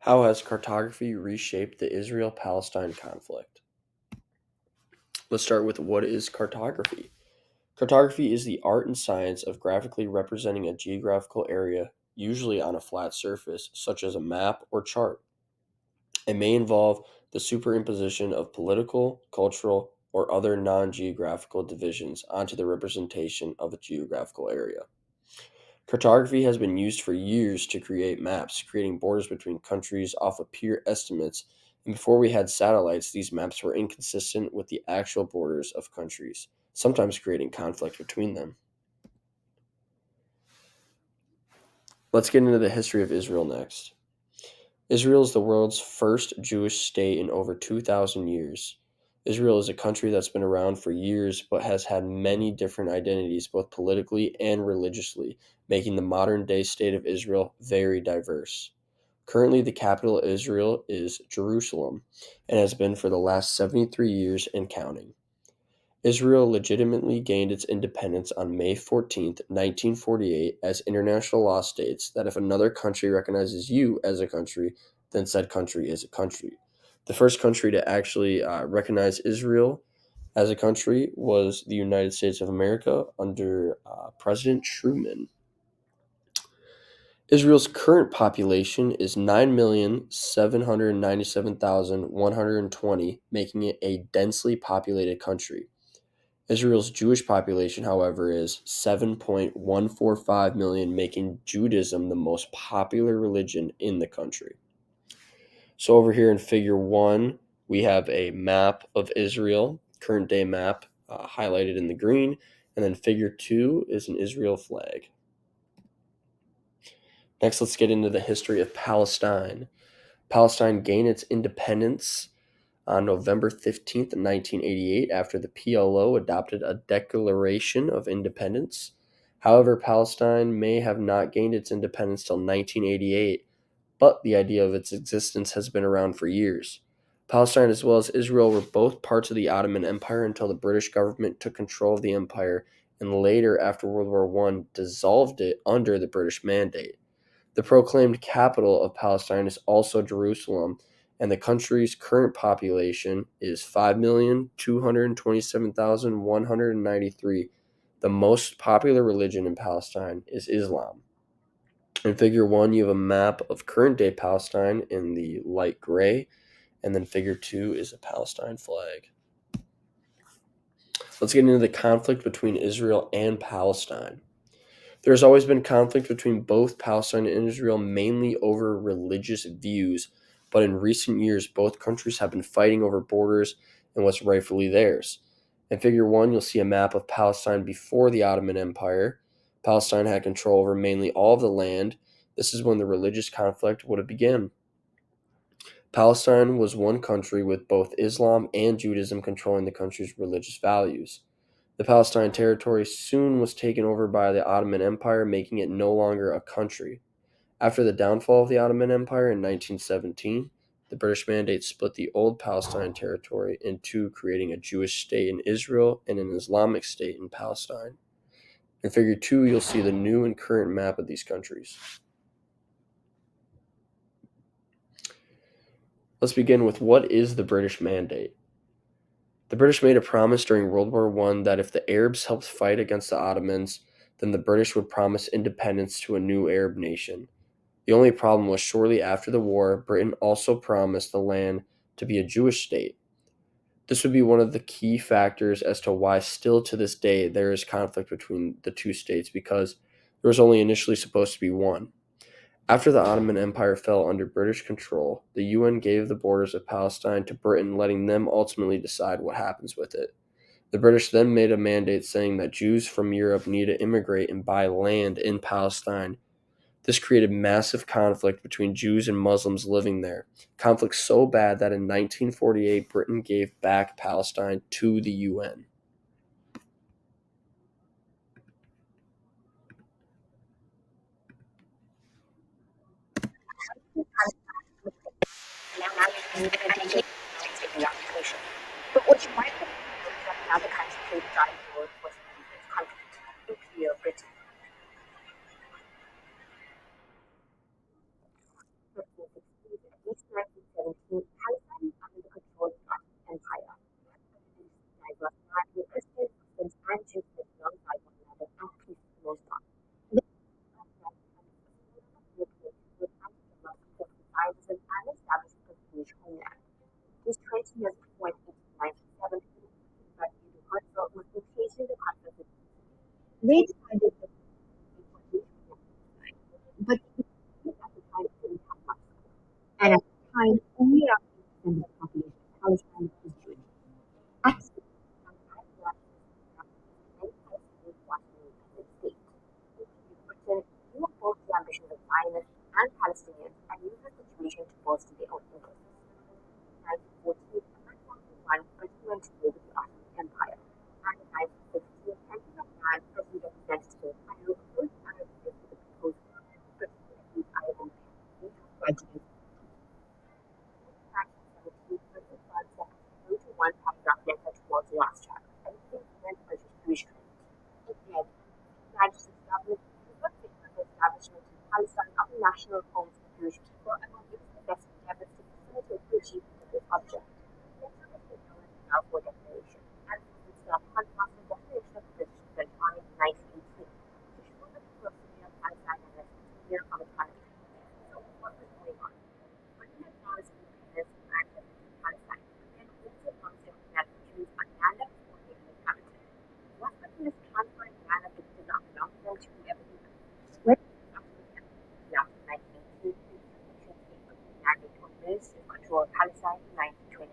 How has cartography reshaped the Israel Palestine conflict? Let's start with what is cartography? Cartography is the art and science of graphically representing a geographical area, usually on a flat surface, such as a map or chart. It may involve the superimposition of political, cultural, or other non geographical divisions onto the representation of a geographical area. Cartography has been used for years to create maps, creating borders between countries off of pure estimates. And before we had satellites, these maps were inconsistent with the actual borders of countries, sometimes creating conflict between them. Let's get into the history of Israel next. Israel is the world's first Jewish state in over 2,000 years. Israel is a country that's been around for years but has had many different identities, both politically and religiously, making the modern day state of Israel very diverse. Currently, the capital of Israel is Jerusalem and has been for the last 73 years and counting. Israel legitimately gained its independence on May 14th, 1948, as international law states that if another country recognizes you as a country, then said country is a country. The first country to actually recognize Israel as a country was the United States of America under President Truman. Israel's current population is 9,797,120, making it a densely populated country. Israel's Jewish population, however, is 7.145 million, making Judaism the most popular religion in the country. So, over here in figure one, we have a map of Israel, current day map highlighted in the green, and then figure two is an Israel flag. Next, let's get into the history of Palestine. Palestine gained its independence on November 15th, 1988, after the PLO adopted a Declaration of Independence. However, Palestine may have not gained its independence till 1988, but the idea of its existence has been around for years. Palestine as well as Israel were both parts of the Ottoman Empire until the British government took control of the empire and later, after World War I, dissolved it under the British Mandate. The proclaimed capital of Palestine is also Jerusalem, and the country's current population is 5,227,193. The most popular religion in Palestine is Islam. In figure one, you have a map of current day Palestine in the light gray, and then figure two is a Palestine flag. Let's get into the conflict between Israel and Palestine. There has always been conflict between both Palestine and Israel, mainly over religious views, but in recent years, both countries have been fighting over borders and what's rightfully theirs. In figure one, you'll see a map of Palestine before the Ottoman Empire. Palestine had control over mainly all of the land. This is when the religious conflict would have begun. Palestine was one country with both Islam and Judaism controlling the country's religious values. The Palestine territory soon was taken over by the Ottoman Empire, making it no longer a country. After the downfall of the Ottoman Empire in 1917, the British Mandate split the old Palestine territory in two, creating a Jewish state in Israel and an Islamic state in Palestine. In figure two, you'll see the new and current map of these countries. Let's begin with what is the British Mandate? The British made a promise during World War I that if the Arabs helped fight against the Ottomans, then the British would promise independence to a new Arab nation. The only problem was shortly after the war, Britain also promised the land to be a Jewish state. This would be one of the key factors as to why still to this day there is conflict between the two states, because there was only initially supposed to be one. After the Ottoman Empire fell under British control, the UN gave the borders of Palestine to Britain, letting them ultimately decide what happens with it. The British then made a mandate saying that Jews from Europe need to immigrate and buy land in Palestine. This created massive conflict between Jews and Muslims living there. Conflict so bad that in 1948, Britain gave back Palestine to the UN. But what you might think is that another country got involved with this conflict, nuclear Britain. 20 years before, in 1897, that the Council was impatient the conference. They decided that but at the time it didn't have much. And at the time, only around 8% of the population of Palestine was Jewish. At the same time, many Palestinians wanted an independent state. Britain knew both the ambitions of Zionists and Palestinians and used the situation to bolster their own interests. In 1914, and 1941, Britain went to war with the Ottoman Empire. And in 1916, Henry McMahon, President of Representatives, and proposed Arab states with the proposal of Britain to use Arab owned gradually. In 1917, President France sent a 2-to-1 paragraph letter to Walter Rothschild, and he implemented British Jewish community. Instead, pledged to establish the establishment in Palestine of a national home for Jewish people and will use the best endeavors to facilitate the achievement of this object. The letter was known as the Balfour Declaration, and it was the contrast the declaration of the British French Army in 1918, to show that the proximity of Palestine and less clear of autonomy. So what was going on? Britain had promised independence and access to Palestine, and also promised to have Jews on land that was already inhabited. What Britain is transferring land that did not belong to them to whoever they when after 1918, married to a minister of control of Palestine in 1920.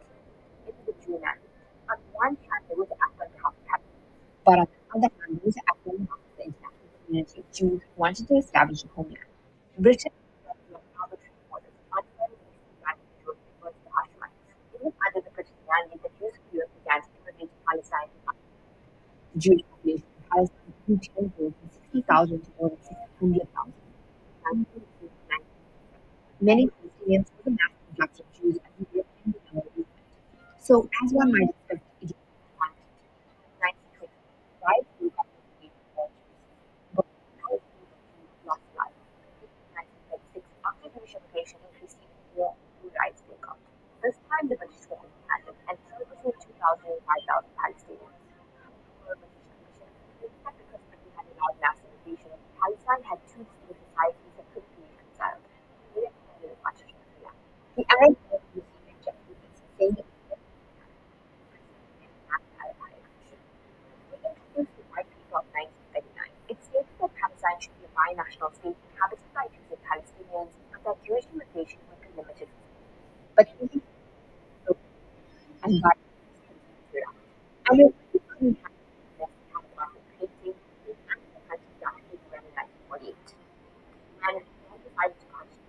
It was a Jew marriage. On one hand, there was the act on behalf of Palestine, but on the other hand, there was the act on behalf of the international community of Jews who wanted to establish a homeland. Britain arbitrary borders, transferring the eastern land of Jews towards the Hashemites. Even under the British mandate, the Jews of Europe began to immigrate to Palestine. The Jewish population in Palestine grew tenfold from 60,000 to more than 600,000. Many Palestinians were the mass influx of Jews as the European development. So, as one might expect, it is 1920. Right? But lost life. In 1936, after Jewish immigration increased even more, Jew rights broke out. This time, the British were independent and killed between 2,000 and 5,000 Palestinians. Because Britain had allowed mass immigration, Palestine had two distinct societies that couldn't be reconciled. The Arab world received objectives and sustained it. Introduced the White Paper of 1939. It stated that Palestine should be a binational state inhabited by Jews and Palestinians, and that Jewish immigration would be limited. But even and by and it couldn't happen unless it had a market painting and the country rapidly began in 1948. And it decided to constitute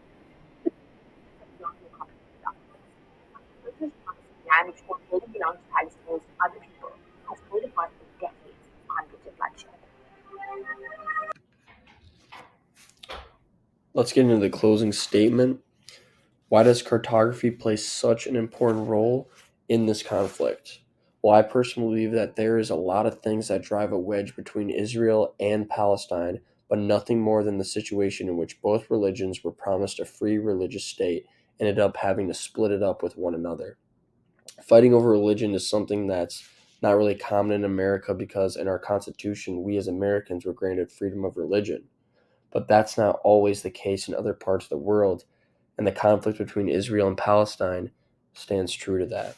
land which already belonged to Palestinians and other people has played a part in decades of conflict and bloodshed. Let's get into the closing statement. Why does cartography play such an important role in this conflict? Well, I personally believe that there is a lot of things that drive a wedge between Israel and Palestine, but nothing more than the situation in which both religions were promised a free religious state and ended up having to split it up with one another. Fighting over religion is something that's not really common in America because in our Constitution, we as Americans were granted freedom of religion. But that's not always the case in other parts of the world, and the conflict between Israel and Palestine stands true to that.